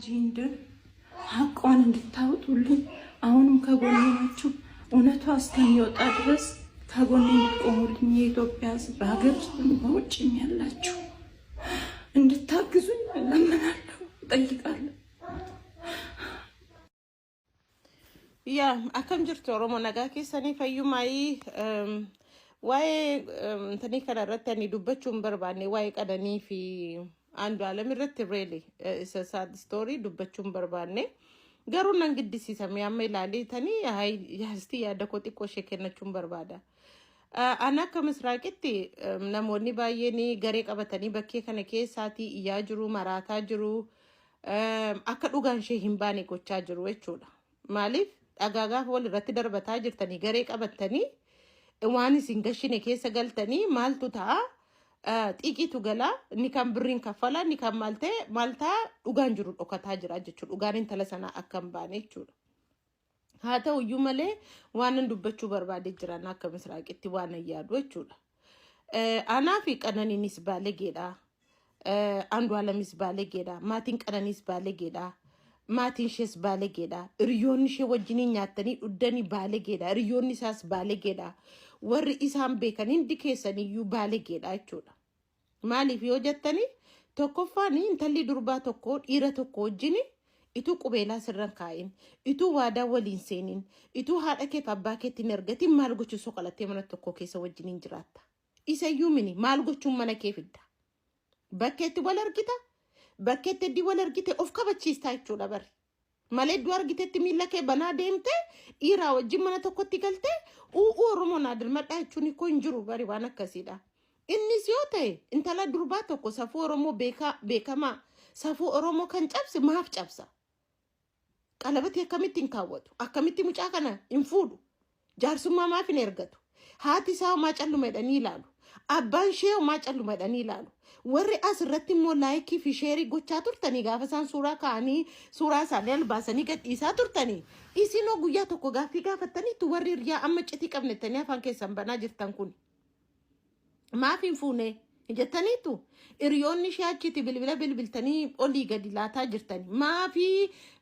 ጂንድን ሐቋን እንድታወጡልኝ አሁንም ከጎኔ ናችሁ። እውነቷ እስከሚወጣ ድረስ ከጎኔ እንድትቆሙልኝ የኢትዮጵያ ሕዝብ በሀገር ውስጥም በውጭም ያላችሁ እንድታግዙኝ እለምናለሁ፣ እጠይቃለሁ። ያ አከም ጅርቱ ኦሮሞ ነጋ ኬሰኒ ፈዩማይ ዋይ እንተኒ ከነረተኒ ዱበቹን በርባኔ ዋይ ቀደኒ ፊ አንዱ ዓለም ይረት ሬሊ ሳድ ስቶሪ ዱበቹን በርባኔ ገሩን እንግዲህ ሲሰም ያመላሊ ተኒ ሃይ ያስቲ ያደኮ ጢቆ ሸከነቹን በርባዳ አና ከምስራቅቲ ነሞኒ ባየኒ ገሬ ቀበተኒ በኬ ከነ ኬሳቲ ያጅሩ መራታ ጅሩ አከ ዱጋንሼ ሂምባኔ ጎቻ ጅሩ ወቹላ ማሊፍ አጋጋፍ ወል ረት ደርበታ ጅርተኒ ገሬ ቀበተኒ ዋኒ ሲንገሽኔ ኬሰ ገልተኒ ማልቱታ ጢቂቱ ገላ ኒካም ብሪን ከፈላ ኒካም ማልታ ዱጋን ጅሩ ዶከታ ጅራ ጀቹ ዱጋንን ተለሰና አከምባኔ ቹ ሃተው ዩመሌ ዋንን ዱበቹ በርባዴ ጅራና ከምስራቅቲ ዋነ ያዱ ቹ አናፊ ቀነኒኒስ ባለጌዳ አንዱ ዓለምስ ባለጌዳ ማቲን ቀነኒስ ባለጌዳ ማቲን ሼስ ባለጌዳ ሪዮንሽ ወጅኒ ኛተኒ ኡደኒ ባለጌዳ ሪዮንሳስ ባለጌዳ ወር ኢሳም ቤከን ኢንዲኬሰን ዩ ባለጌዳ ቹላ ማሊፍ ዮጀተኒ ተኮፋኒ እንተሊ ዱርባ ተኮ ኢረ ተኮ ወጅኒ ኢቱ ቁቤላ ስረን ካይን ኢቱ ዋዳ ወሊን ሴኒን ኢቱ ሃደከ ፈባከቲ ነርገቲ ማልጎቹ ሶቀለቴ መነ ተኮ ኬሰ ወጅኒ እንጅራታ ኢሰዩ ሚኒ ማልጎቹ መነ ከፍዳ በከቲ ወለርጊታ በከቲ ዲ ወለርጊቴ ኦፍ ከበቺስታ ይቹላ በር ማሌዱ አርጊቴት ሚለከ በና ደምቴ ኢራ ወጅ መነ ተኮቲ ገልቴ ኦሮሞ ናድር መጣቹኒ ኮንጅሩ በሪ ባነከሲዳ ኢኒ ሲዮቴ እንተላ ዱርባ ተኮ ሰፉ ኦሮሞ ቤከማ ሰፉ ኦሮሞ ከንጨብስ ማፍ ጨብሳ ቀለበት የከሚቲን ካወጡ አከሚቲ ሙጫ ከነ ኢንፉዱ ጃርሱማ ማፊን እርገቱ ሃቲ ሳው ማጨሉ መደኒ ይላሉ አባን ሼው ማጨሉ መደኒ ይላሉ ወሪ አስረቲ ሞ ላይክ ፊ ሼሪ ጎቻ ቱርተኒ ጋፈሳን ሱራ ካኒ ሱራ ሳደል ባሰኒ ገዲሳ ቱርተኒ ኢሲኖ ጉያ ተኮ ጋፊ ጋፈተኒ ቱ ወሪ ሪያ አመጭቲ ቀብነተኒ አፋን ከሰን በና ጅርተን ኩን ማፊን ፉኔ ጀተኒቱ ኢሪዮኒ ሻቺቲ bilbiltani oli gadilata jirtani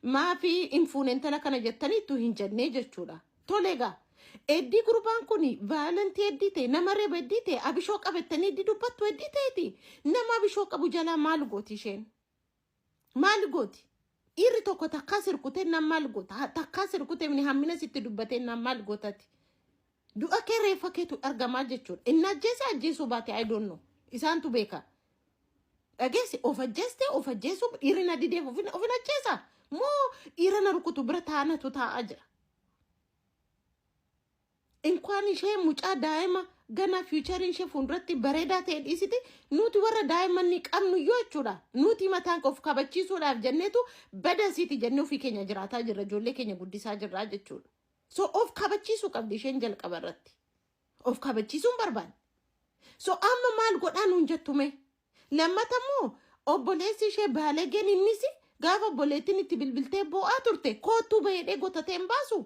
maafi infunentala kana jetanitu hinjenne jechuudha tolega eddi gurban kuni violent eddite namare beddite abisho qabettani didubatu edditeeti nama abisho qabu jala malgoti shen malgoti irri tokko takkasir kute na malgota takkasir kute min hammina sitti dubbate na malgotati du'a kere faketu argama jechuudha inna jesa jesu baate I don't know isantu beka agesi of jesu irina dide ofina jesa mo irana rukutu bratana tuta ajra inkwani she muca daima gana future she fundratti bareda te isiti nuti wara daima ni qamnu yochuda nuti matan of kabachisu daf jannetu bada siti jannu fi kenya jirata jirra jolle kenya guddisa jirra jechuda so of kabachisu qabdi shenjal qabaratti of kabachisu barban so amma mal godanu jettume lamatamu obolesi she balegen innisi gafa boletini tibilbilte bo aturte kotu beede gotate embasu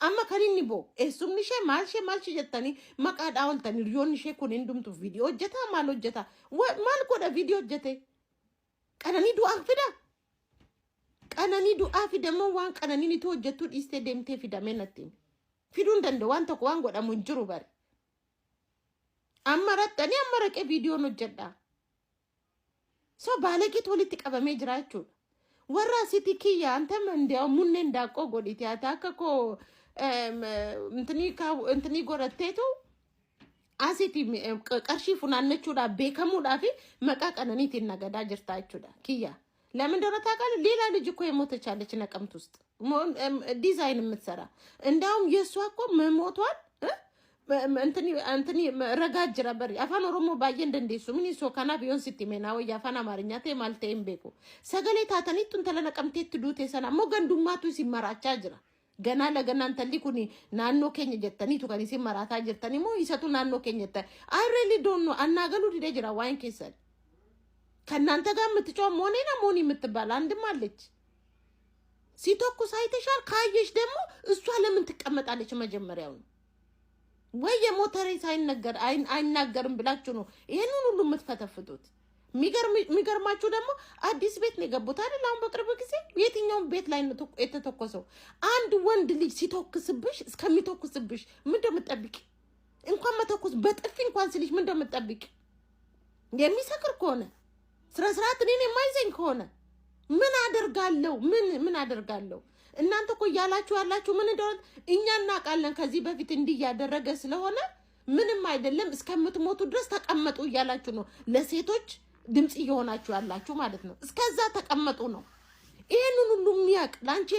amma kanini bo esumni she mal she jettani maqad awaltani riyon she kunindumtu video jeta mal hojjeta mal goda video jete kanani du afida mo wan kanani ni to jettu iste demte fidamenatin fidun dande wan to wan goda munjuru bari አመረጠኒ አመረቀ ቪዲዮ ነው ጀዳ ሶ ባለቂት ወልት ቀበሜ ጅራቹ ወራ ሲቲኪያ አንተም እንዲያው ሙኔ እንዳቆ ጎዲት ያታከኮ እንትኒ ጎረቴቱ አሲቲ ቀርሺ ፉናነቹዳ ቤከሙዳፊ መቃቀነኒት ይነገዳ ጅርታቹዳ ኪያ ለምን ደረታ ቃል ሌላ ልጅ እኮ የሞተቻለች ነቀምት ውስጥ ዲዛይን የምትሰራ እንዳውም የሷ እኮ መሞቷል አንተኒ ረጋጅ ረበር አፋን ኦሮሞ ባየ እንደንደሱ ምን ይሶ ካና ቢዮን ሲቲሜና ወይ አፋን አማርኛ ተ ማልተ ኤምቤኮ ሰገሌ ታተኒቱን ተለነቀምቴት ዱቴ ሰና ሞገንዱማቱ ሲመራቻ ጅራ ገና ለገና አንተሊ ኩኒ ናኖ ከኝ ጀተኒቱ ከኒ ሲመራታ ጅርተኒ ሞ ይሰቱ ናኖ ከኝተ አይ ሪሊ ዶንት ኖ አናገሉ ዲደ ጅራ ዋይን ከሰል ከናንተ ጋር ምትጮም ሞኔና ሞኒ ምትባል አንድም አለች ሲቶኩ ሳይተሻል ካየሽ ደግሞ እሷ ለምን ትቀመጣለች መጀመሪያው ወይ ሞተሬ ሳይነገር አይናገርም ብላችሁ ነው ይሄንን ሁሉ የምትፈተፍቱት ሚገርማችሁ ደግሞ አዲስ ቤት ነው የገቡት አይደል አሁን በቅርብ ጊዜ የትኛው ቤት ላይ ነው የተተኮሰው? አንድ ወንድ ልጅ ሲተኩስብሽ እስከሚተኩስብሽ ምን እንደምትጠብቂ እንኳን መተኮስ በጥፊ እንኳን ሲልሽ ምን እንደምትጠብቂ የሚሰክር ከሆነ ስራ ስርዓት እኔን የማይዘኝ ከሆነ ምን አደርጋለሁ? ምን አደርጋለሁ? እናንተ እኮ ያላችሁ ምን እንደሆነ እኛ እናውቃለን። ከዚህ በፊት እንዲህ ያደረገ ስለሆነ ምንም አይደለም እስከምትሞቱ ድረስ ተቀመጡ እያላችሁ ነው ለሴቶች ድምጽ እየሆናችሁ ያላችሁ ማለት ነው። እስከዛ ተቀመጡ ነው። ይሄንን ሁሉ የሚያቅ ላንቺ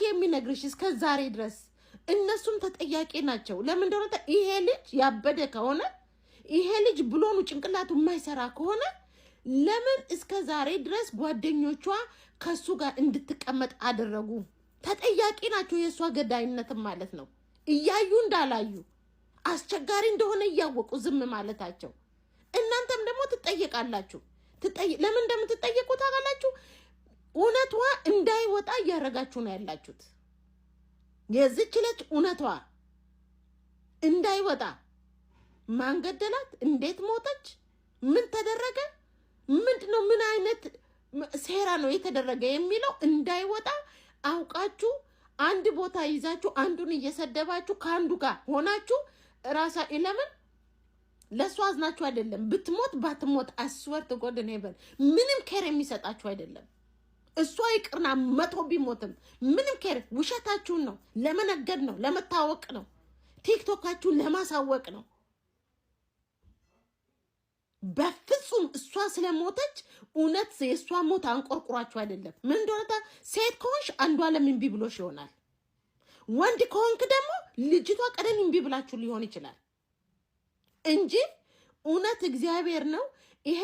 የሚነግርሽ እስከ ዛሬ ድረስ እነሱም ተጠያቂ ናቸው። ለምን እንደሆነ ይሄ ልጅ ያበደ ከሆነ ይሄ ልጅ ብሎኑ ጭንቅላቱ የማይሰራ ከሆነ ለምን እስከ ዛሬ ድረስ ጓደኞቿ ከሱ ጋር እንድትቀመጥ አደረጉ? ተጠያቂ ናቸው። የሷ ገዳይነትም ማለት ነው። እያዩ እንዳላዩ አስቸጋሪ እንደሆነ እያወቁ ዝም ማለታቸው። እናንተም ደግሞ ትጠየቃላችሁ። ለምን እንደምትጠየቁ ታውቃላችሁ? እውነቷ እንዳይወጣ እያደረጋችሁ ነው ያላችሁት። የዚች ልጅ እውነቷ እንዳይወጣ ማን ገደላት? እንዴት ሞተች? ምን ተደረገ? ምንድነው? ምን አይነት ሴራ ነው የተደረገ የሚለው እንዳይወጣ አውቃችሁ አንድ ቦታ ይዛችሁ አንዱን እየሰደባችሁ ከአንዱ ጋር ሆናችሁ ራሳ ለምን ለሷ አዝናችሁ አይደለም። ብትሞት ባትሞት አስወርት ጎድን ሄበን ምንም ኬር የሚሰጣችሁ አይደለም። እሷ ይቅርና 100 ቢሞትም ምንም ኬር ውሸታችሁን ነው፣ ለመነገድ ነው፣ ለመታወቅ ነው፣ ቲክቶካችሁን ለማሳወቅ ነው። በፍጹም እሷ ስለሞተች እውነት የእሷ ሞት አንቆርቁራችሁ አይደለም። ምን እንደሆነ ሴት ከሆንሽ አንዷ ለምን እምቢ ብሎሽ ይሆናል። ወንድ ከሆንክ ደግሞ ልጅቷ ቀደም እምቢ ብላችሁ ሊሆን ይችላል እንጂ እውነት እግዚአብሔር ነው። ይሄ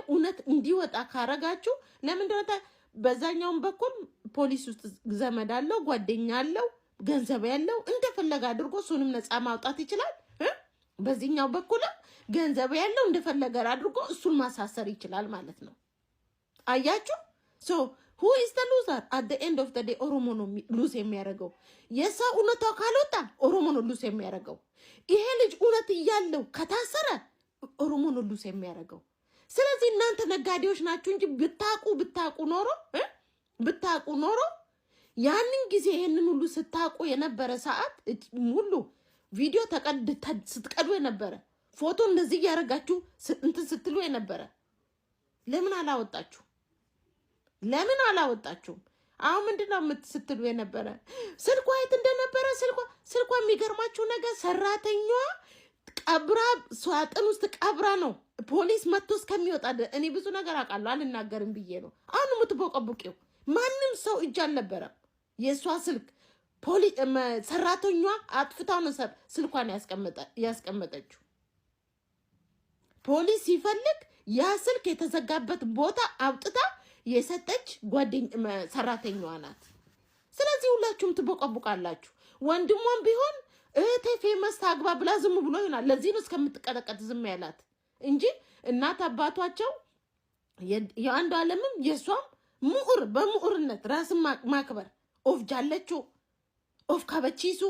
እውነት እንዲወጣ ካረጋችሁ ለምን እንደሆነ በዛኛውን በኩል ፖሊስ ውስጥ ዘመድ አለው፣ ጓደኛ አለው፣ ገንዘብ ያለው እንደፈለገ አድርጎ እሱንም ነፃ ማውጣት ይችላል። በዚህኛው በኩል ገንዘብ ያለው እንደፈለገ አድርጎ እሱን ማሳሰር ይችላል ማለት ነው። አያችሁ? ሶ who is the loser at the end of the day? ኦሮሞ ነው ሉዝ የሚያደርገው። የሰው እውነታው ካልወጣ ኦሮሞ ነው ሉዝ የሚያደርገው። ይሄ ልጅ እውነት እያለው ከታሰረ ኦሮሞ ነው ሉዝ የሚያደርገው። ስለዚህ እናንተ ነጋዴዎች ናችሁ እንጂ ብታቁ ኖሮ ያንን ጊዜ ይሄንን ሁሉ ስታቁ የነበረ ሰዓት ሁሉ ቪዲዮ ስትቀዱ የነበረ ፎቶ እንደዚህ ያረጋችሁ እንትን ስትሉ የነበረ ለምን አላወጣችሁ? አሁን ምንድነው ስትሉ የነበረ? ስልኳ የት እንደነበረ ስልኳ የሚገርማችሁ ነገር ሰራተኛዋ ቀብራ ሳጥን ውስጥ ቀብራ ነው ፖሊስ መጥቶ እስከሚወጣ። እኔ ብዙ ነገር አውቃለሁ አልናገርም ብዬ ነው። አሁን የምትቦቀቡቂው ማንም ሰው እጅ አልነበረም። የሷ ስልክ ሰራተኛዋ አጥፍታው ነው ስልኳን ያስቀመጠችው። ፖሊስ ሲፈልግ ያ ስልክ የተዘጋበት ቦታ አውጥታ የሰጠች ሰራተኛዋ ናት። ስለዚህ ሁላችሁም ትቦቀቡቃላችሁ። ወንድሟም ቢሆን እህቴ ፌመስ ታግባ ብላ ዝም ብሎ ይሆናል። ለዚህ ነው እስከምትቀጠቀጥ ዝም ያላት እንጂ እናት አባቷቸው የአንዱ ዓለምም የሷም በምሁርነት ራስን ማክበር ኦፍ ጃለችው ኦፍ ካበቺሱ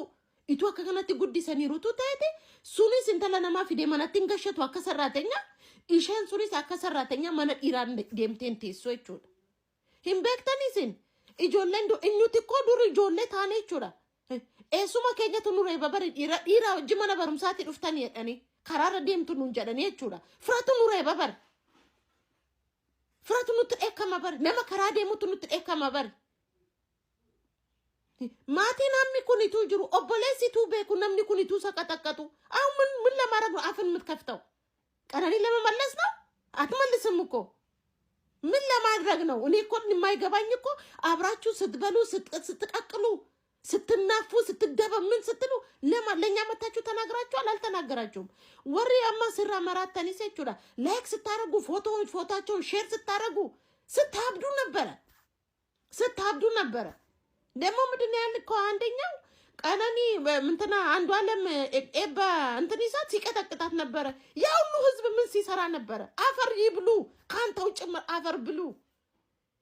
ኢቱ አከከናቲ ጉዲሰኒሩቱ ታይቴ ሱኒስ እንተለነማ ፊዴ ማናቲን ገሸቱ አከሰራተኛ ኢሸን ሱኒስ አከሰራተኛ ማነ ኢራን ዴምቴን ቴሶ ይቹ ሂምቤክተኒሲን ኢጆለንዶ እኙቲ ኮዱር ኢጆለ ታኔ ይቹራ ኤሱማ ከኛቱ ኑሬ በበር ኢራ ጅመነ በሩምሳቲ ዱፍታኒ የጠኒ ከራረ ዴምቱ ኑንጀደኒ ይቹራ ፍራቱ ኑሬ በበር ፍራቱ ኑት ኤከማበር ነማ ከራ ዴሙቱ ኑት ኤከማበር ማቲ ናምኒ ኩኒቱ ጅሩ ኦቦሌሲቱ ቤኩ ናምኒ ኩኒቱ ሰቀጠቀጡ። አሁን ምን ለማድረግ ነው አፍን የምትከፍተው? ቀነኒ ለመመለስ ነው? አትመልስም እኮ። ምን ለማድረግ ነው? እኔ እኮ የማይገባኝ እኮ አብራችሁ ስትበሉ ስትቀቅሉ ስትናፉ ስትደበ ምን ስትሉ ለኛ መታችሁ ተናግራችኋል? አልተናገራችሁም? ወሬ አማ ስራ መራተኒ ሰቹዳ ላይክ ስታረጉ ፎቶአቸውን ሼር ስታረጉ ስታብዱ ነበረ። ደግሞ ምንድነው ያልከው? አንደኛው ቀነኒ ምንትና አንዱ ዓለም ኤባ እንትን ይሳት ሲቀጠቅጣት ነበረ። ያ ሁሉ ህዝብ ምን ሲሰራ ነበረ? አፈር ይብሉ፣ ካንተው ጭምር አፈር ብሉ።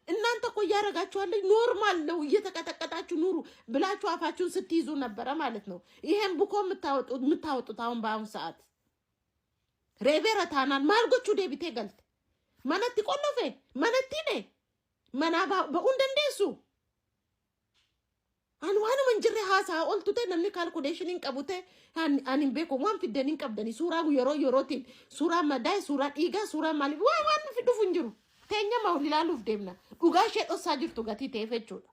እናንተ እኮ ያረጋችኋለኝ ኖርማል ነው፣ እየተቀጠቀጣችሁ ኑሩ ብላችሁ አፋችሁን ስትይዙ ነበረ ማለት ነው። ይሄን ቡኮ የምታወጡት አሁን በአሁን ሰዓት ሬቤረታናን ማልጎቹ ዴቢቴ ገልት ማነቲ ቆሎፌ ማነቲ ነ mana ba'uun dandeessu. An waanuma hin jirre haasaa ooltu ta'e namni calculation hin qabu ta'e an hin beeku waan fiddan hin qabdani suuraa yerootiin suuraa madaa suuraa dhiigaa suuraa maaliif waan fiduuf hin jiru. Teenya ma ilaaluuf deemna. Dhugaa ishee dhossaa jirtu gatii ta'eef jechuudha.